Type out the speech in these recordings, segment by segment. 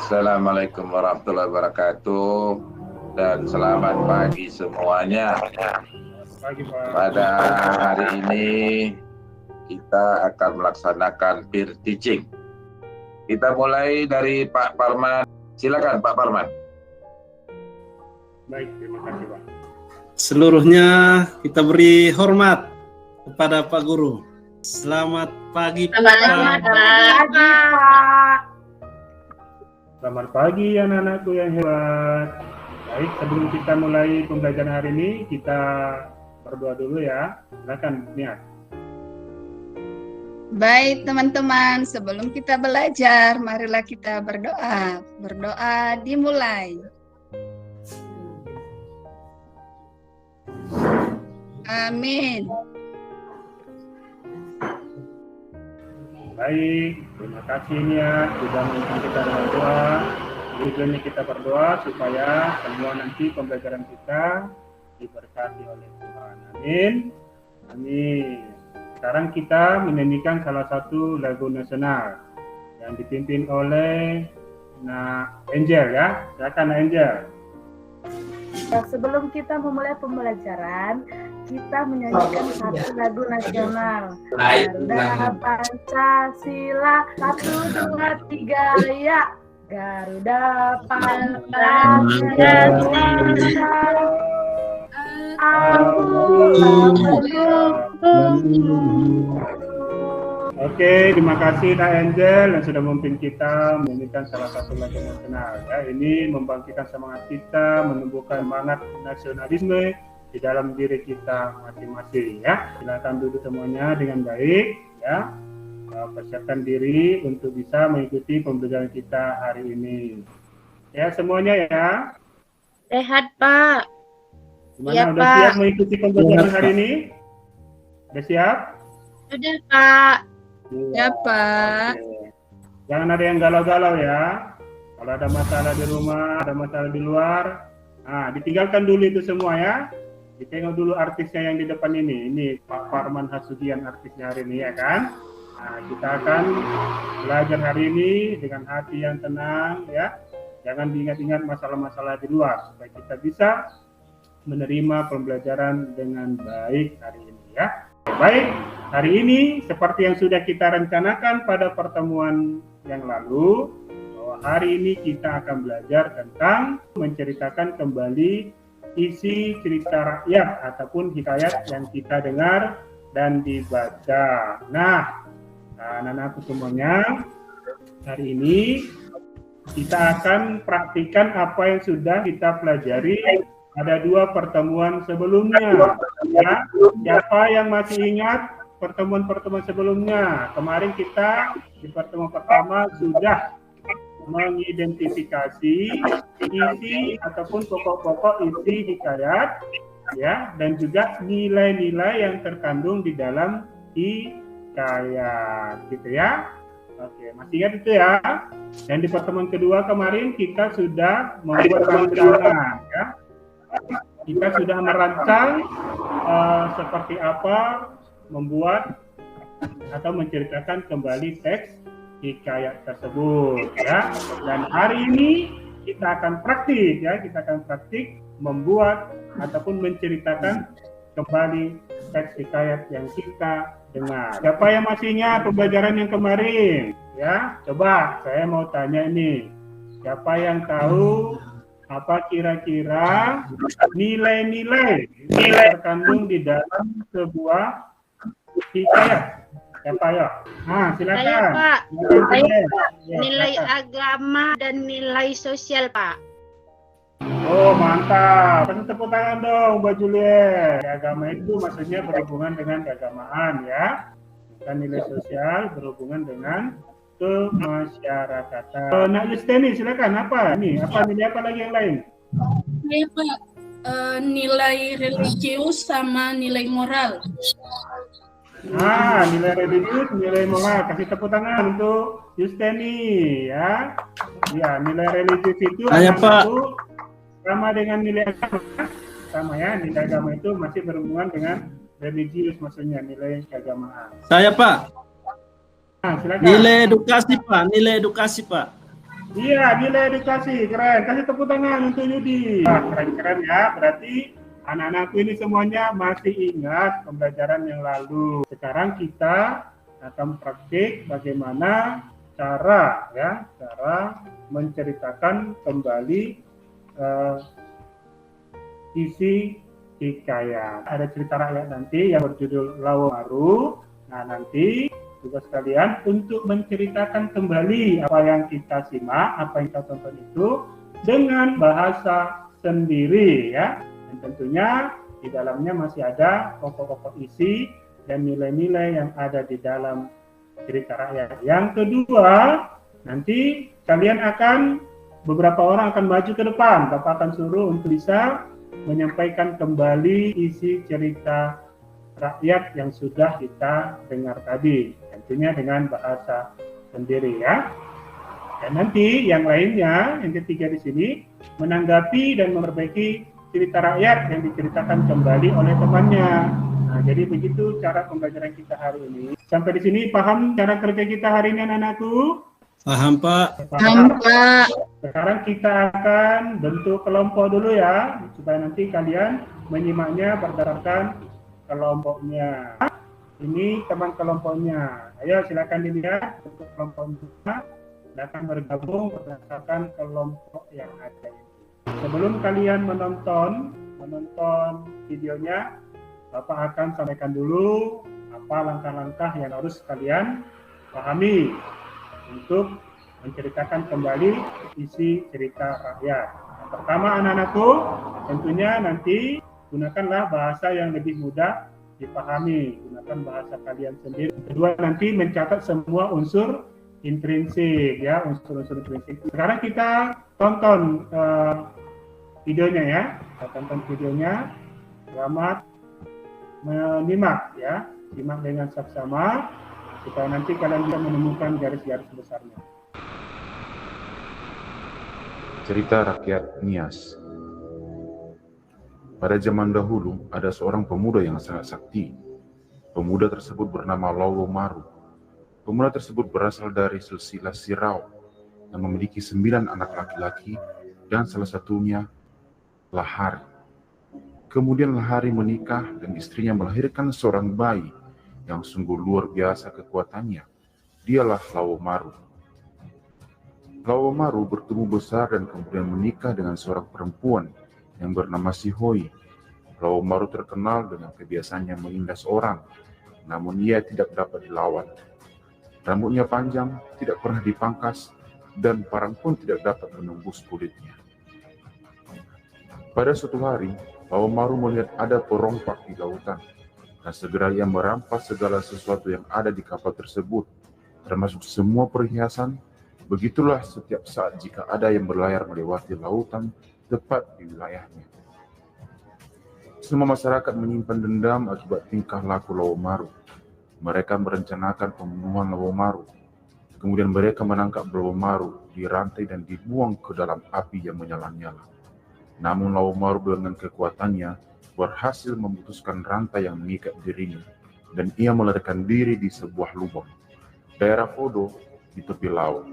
Assalamualaikum warahmatullahi wabarakatuh dan selamat pagi semuanya. Pada hari ini kita akan melaksanakan peer teaching. Kita mulai dari Pak Parman. Silakan Pak Parman. Baik, terima kasih Pak. Seluruhnya kita beri hormat kepada Pak Guru. Selamat pagi Pak. Selamat pagi Pak. Selamat pagi anak-anakku yang hebat. Baik, sebelum kita mulai pembelajaran hari ini, kita berdoa dulu ya. Silakan niat. Baik teman-teman, sebelum kita belajar, marilah kita berdoa. Berdoa dimulai. Amin. Baik, terima kasih niat sudah memimpin kita dengan doa. Tujuannya kita berdoa supaya semua nanti pembelajaran kita diberkati oleh Tuhan. Amin. Amin. Sekarang kita menyanyikan salah satu lagu nasional yang dipimpin oleh Angel ya. Silakan Angel. Sebelum kita memulai pembelajaran, kita menyanyikan satu lagu nasional. Garuda Pancasila, 1, 2, 3, ya. Garuda Pancasila, Oke, terima kasih Kak Angel yang sudah memimpin kita menyanyikan salah satu lagu nasional. Ya, ini membangkitkan semangat kita, menumbuhkan semangat nasionalisme di dalam diri kita masing-masing. Ya, silakan duduk semuanya dengan baik. Ya, persiapkan diri untuk bisa mengikuti pembelajaran kita hari ini. Ya, semuanya ya. Sehat Pak. Gimana, Ya, udah Pak. siap mengikuti pembelajaran hari ini? Udah siap? Sudah Pak. Ya Pak. Oke. Jangan ada yang galau-galau ya. Kalau ada masalah di rumah, ada masalah di luar, ditinggalkan dulu itu semua ya. Ditengok dulu artisnya yang di depan ini. Ini Pak Parman Hasugian artisnya hari ini ya kan. Kita akan belajar hari ini dengan hati yang tenang ya. Jangan diingat-ingat masalah-masalah di luar supaya kita bisa menerima pembelajaran dengan baik hari ini ya. Baik, hari ini seperti yang sudah kita rencanakan pada pertemuan yang lalu, bahwa hari ini kita akan belajar tentang menceritakan kembali isi cerita rakyat ataupun hikayat yang kita dengar dan dibaca. Nah, anak-anakku semuanya, hari ini kita akan praktikkan apa yang sudah kita pelajari ada 2 pertemuan sebelumnya. Ya, siapa yang masih ingat pertemuan-pertemuan sebelumnya? Kemarin kita di pertemuan pertama sudah mengidentifikasi isi ataupun pokok-pokok isi hikayat, ya, dan juga nilai-nilai yang terkandung di dalam hikayat, gitu ya. Oke, masih ingat itu ya? Dan di pertemuan kedua kemarin kita sudah membuat rancangan, ya. Kita sudah merancang seperti apa membuat atau menceritakan kembali teks hikayat tersebut ya. Dan hari ini kita akan praktik ya, kita akan praktik membuat ataupun menceritakan kembali teks hikayat yang kita dengar. Siapa yang masih ingat pembelajaran yang kemarin ya? Coba saya mau tanya ini. Siapa yang tahu apa kira-kira nilai-nilai terkandung di dalam sebuah hikayat? Siapa ya? Silakan. Saya Pak. Ya, Nilai silakan. agama dan nilai sosial Pak. Oh, mantap. Kasih tepuk tangan dong buat Juliet. Agama itu maksudnya berhubungan dengan keagamaan ya. Dan nilai sosial berhubungan dengan kemasyarakatan. Nak Yusteni, silakan. Apa ini? Apa nilai apa lagi yang lain? Iya Pak, nilai religius sama nilai moral. Nilai religius, nilai moral. Kasih tepuk tangan untuk Yusteni ya. Ya, nilai religius itu Pak. sama dengan nilai agama. Sama ya, nilai agama itu masih berhubungan dengan religius, maksudnya nilai keagamaan. Saya Pak. Silakan. Nilai edukasi Pak, nilai edukasi Pak. Iya, nilai edukasi, keren. Kasih tepuk tangan untuk Yudi. Keren-keren ya, berarti anak-anakku ini semuanya masih ingat pembelajaran yang lalu. Sekarang kita akan praktik bagaimana cara menceritakan kembali isi hikayat. Ada cerita rakyat nanti yang berjudul Lawo Maru. Nah, nanti tugas kalian untuk menceritakan kembali apa yang kita simak, apa yang kita tonton itu dengan bahasa sendiri ya. Dan tentunya di dalamnya masih ada pokok-pokok isi dan nilai-nilai yang ada di dalam cerita rakyat. Yang kedua, nanti kalian beberapa orang akan maju ke depan. Bapak akan suruh untuk bisa menyampaikan kembali isi cerita rakyat yang sudah kita dengar tadi, tentunya dengan bahasa sendiri ya. Dan nanti yang lainnya, yang ketiga di sini, menanggapi dan memperbaiki cerita rakyat yang diceritakan kembali oleh temannya. Nah, jadi begitu cara pembelajaran kita hari ini. Sampai di sini paham cara kerja kita hari ini anak-anakku? Paham, Pak. Paham, Pak. Sekarang kita akan bentuk kelompok dulu ya, supaya nanti kalian menyimaknya berdasarkan kelompoknya. Ini teman kelompoknya. Ayo silakan dilihat bentuk kelompoknya dan akan bergabung berdasarkan kelompok yang ada ini. Sebelum kalian menonton videonya, Bapak akan sampaikan dulu apa langkah-langkah yang harus kalian pahami untuk menceritakan kembali isi cerita rakyat. Yang pertama anak-anakku, tentunya nanti gunakanlah bahasa yang lebih mudah dipahami, gunakan bahasa kalian sendiri. Kedua, nanti mencatat semua unsur intrinsik ya, unsur-unsur intrinsik. Sekarang kita tonton videonya ya, kita tonton videonya. Selamat menyimak ya, simak dengan saksama supaya nanti kalian bisa menemukan garis-garis besarnya. Cerita rakyat Nias. Pada zaman dahulu, ada seorang pemuda yang sangat sakti. Pemuda tersebut bernama Lawo Maru. Pemuda tersebut berasal dari silsilah Sirau yang memiliki 9 anak laki-laki dan salah satunya Lahari. Kemudian Lahari menikah dan istrinya melahirkan seorang bayi yang sungguh luar biasa kekuatannya. Dialah Lawo Maru. Lawo Maru bertumbuh besar dan kemudian menikah dengan seorang perempuan yang bernama Sihoi. Lawo Maru terkenal dengan kebiasaannya menindas orang, namun ia tidak dapat dilawan. Rambutnya panjang, tidak pernah dipangkas, dan parang pun tidak dapat menembus kulitnya. Pada suatu hari, Lawo Maru melihat ada perompak di lautan, dan segera ia merampas segala sesuatu yang ada di kapal tersebut, termasuk semua perhiasan. Begitulah setiap saat jika ada yang berlayar melewati lautan tepat di wilayahnya. Semua masyarakat menyimpan dendam akibat tingkah laku Lawo Maru. Mereka merencanakan pembunuhan Lawo Maru. Kemudian mereka menangkap Lawo Maru, dirantai dan dibuang ke dalam api yang menyala-nyala. Namun Lawo Maru dengan kekuatannya berhasil memutuskan rantai yang mengikat dirinya, dan ia melarikan diri di sebuah lubang, daerah Fodo di tepi laut.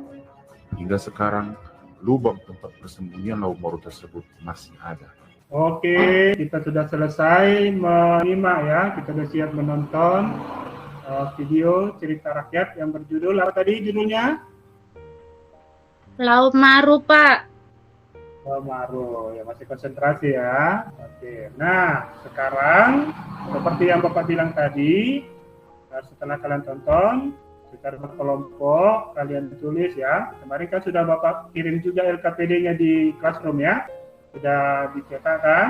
Hingga sekarang, lubang tempat persembunyian Lawo Maru tersebut masih ada. Oke, kita sudah selesai menyimak ya, kita sudah siap menonton video cerita rakyat yang berjudul apa tadi judulnya? Lawo Maru, Pak. Lawo Maru, ya masih konsentrasi ya. Oke, nah sekarang seperti yang Bapak bilang tadi, setelah kalian tonton, secara berkelompok kalian tulis ya. Kemarin kan sudah Bapak kirim juga LKPD-nya di classroom ya, sudah dicetak kan.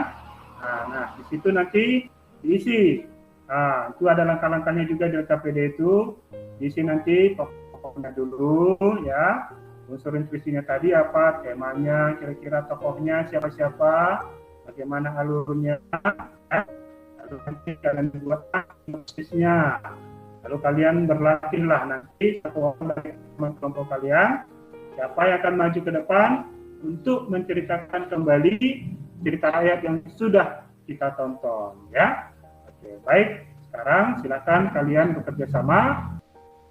Nah di situ nanti diisi. Nah itu ada langkah-langkahnya juga di LKPD itu. Diisi nanti pokoknya dulu ya. Unsur intuisinya tadi apa, temanya, kira-kira tokohnya siapa-siapa, bagaimana alurnya. Lalu nanti kalian buat sinopsisnya. Lalu kalian berlatihlah nanti satu orang dari teman kelompok kalian, siapa yang akan maju ke depan untuk menceritakan kembali cerita rakyat yang sudah kita tonton, ya. Oke, baik. Sekarang silakan kalian bekerja sama.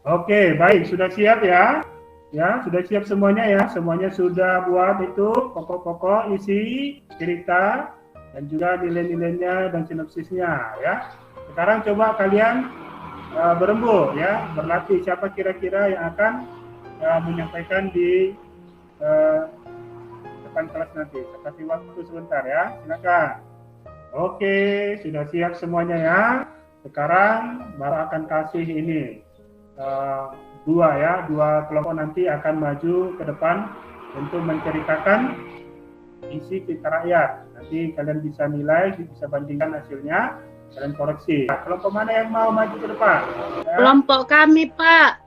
Oke, baik. Sudah siap ya? Ya, sudah siap semuanya ya? Semuanya sudah buat itu pokok-pokok isi cerita dan juga nilai-nilainya dan sinopsisnya ya. Sekarang coba kalian berembuk ya, berlatih siapa kira-kira yang akan menyampaikan di depan kelas nanti. Saya kasih waktu sebentar ya, silakan. Oke, sudah siap semuanya ya. Sekarang baru akan kasih ini dua kelompok nanti akan maju ke depan untuk menceritakan isi cerita rakyat. Nanti kalian bisa nilai, bisa bandingkan hasilnya, kalian koreksi. Kelompok mana yang mau maju ke depan? Ya. Kelompok kami, Pak.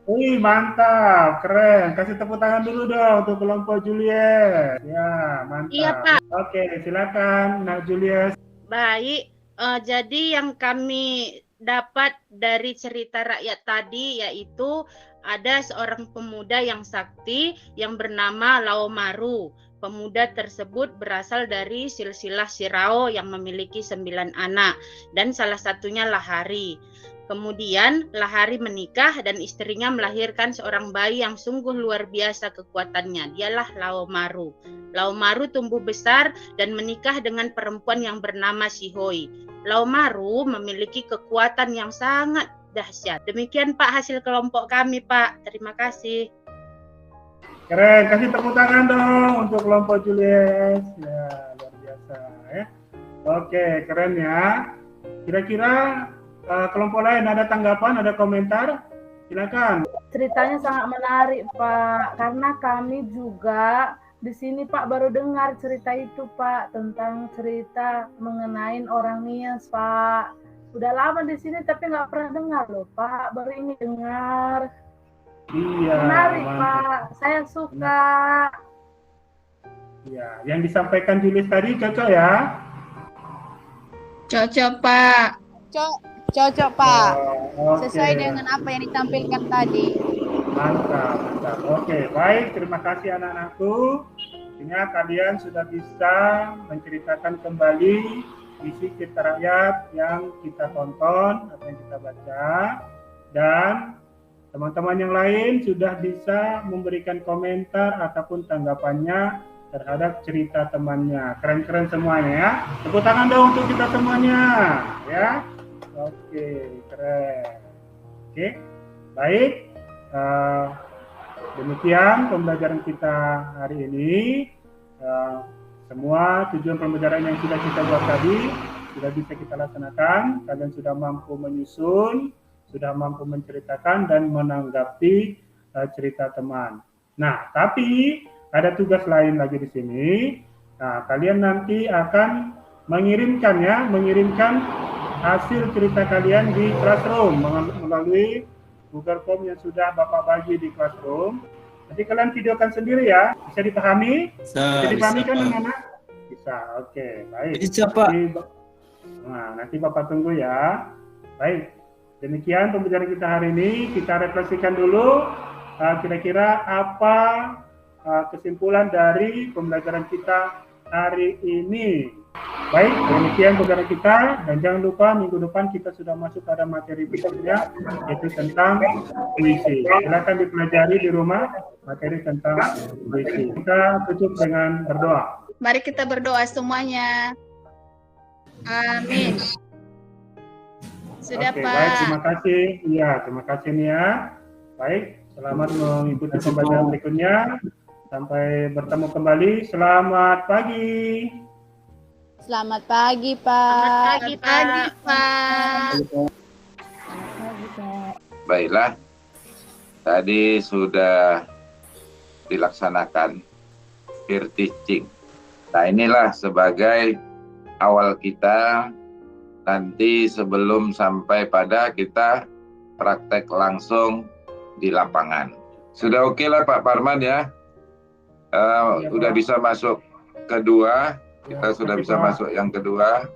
Wih, mantap, keren. Kasih tepuk tangan dulu dong untuk kelompok Julius. Ya, mantap. Iya, Pak. Oke, silakan, Nak Julius. Baik, jadi yang kami dapat dari cerita rakyat tadi yaitu ada seorang pemuda yang sakti yang bernama Laomaru. Pemuda tersebut berasal dari silsilah Sirao yang memiliki 9 anak dan salah satunya Lahari. Kemudian Lahari menikah dan istrinya melahirkan seorang bayi yang sungguh luar biasa kekuatannya. Dialah Laomaru. Laomaru tumbuh besar dan menikah dengan perempuan yang bernama Sihoi. Laomaru memiliki kekuatan yang sangat dahsyat. Demikian Pak hasil kelompok kami, Pak. Terima kasih. Keren, kasih tepuk tangan dong untuk kelompok Julius. Ya, luar biasa ya. Oke, keren ya. Kira-kira kelompok lain ada tanggapan, ada komentar? Silakan. Ceritanya sangat menarik, Pak. Karena kami juga di sini, Pak, baru dengar cerita itu, Pak, tentang cerita mengenai orang Nias, Pak. Udah lama di sini tapi nggak pernah dengar loh, Pak. Baru ini dengar. Iya. Menarik, mantap. Pak. Saya suka. Iya, yang disampaikan Julius tadi cocok ya? Cocok, Pak. Cocok, Pak. Oke. Sesuai dengan apa yang ditampilkan tadi. Mantap, mantap. Oke, baik. Terima kasih anak-anakku. Sehingga kalian sudah bisa menceritakan kembali isi cerita rakyat yang kita tonton atau yang kita baca. Dan teman-teman yang lain sudah bisa memberikan komentar ataupun tanggapannya terhadap cerita temannya. Keren-keren semuanya ya. Tepuk tangan dong untuk kita semuanya. Ya. Oke, keren. Oke, baik. Demikian pembelajaran kita hari ini. Semua tujuan pembelajaran yang sudah kita buat tadi sudah bisa kita laksanakan. Kalian sudah mampu menyusun, sudah mampu menceritakan dan menanggapi cerita teman. Nah, tapi ada tugas lain lagi di sini. Nah, kalian nanti akan mengirimkan hasil cerita kalian di Classroom melalui Google Form yang sudah Bapak bagi di Classroom. Nanti kalian videokan sendiri ya. Bisa dipahami? Bisa dipahami kan anak-anak? Bisa. Oke, baik. Bisa, Pak. Nanti Bapak tunggu ya. Baik. Demikian pembelajaran kita hari ini. Kita refleksikan dulu kira-kira apa kesimpulan dari pembelajaran kita hari ini. Baik, demikian pembelajaran kita, dan jangan lupa minggu depan kita sudah masuk pada materi berikutnya, yaitu tentang puisi. Silakan dipelajari di rumah materi tentang puisi. Kita tutup dengan berdoa. Mari kita berdoa semuanya. Amin. Sudah, Oke, Pak. baik, terima kasih. Iya, terima kasih Nia. Baik, selamat mengikuti pembelajaran berikutnya. Sampai bertemu kembali. Selamat pagi. Selamat pagi, Pak. Selamat pagi, Pak. Baiklah, tadi sudah dilaksanakan peer teaching. Nah, inilah sebagai awal kita nanti sebelum sampai pada kita praktek langsung di lapangan. Sudah oke lah Pak Parman ya? Udah bisa masuk kedua. Kita sudah bisa masuk yang kedua.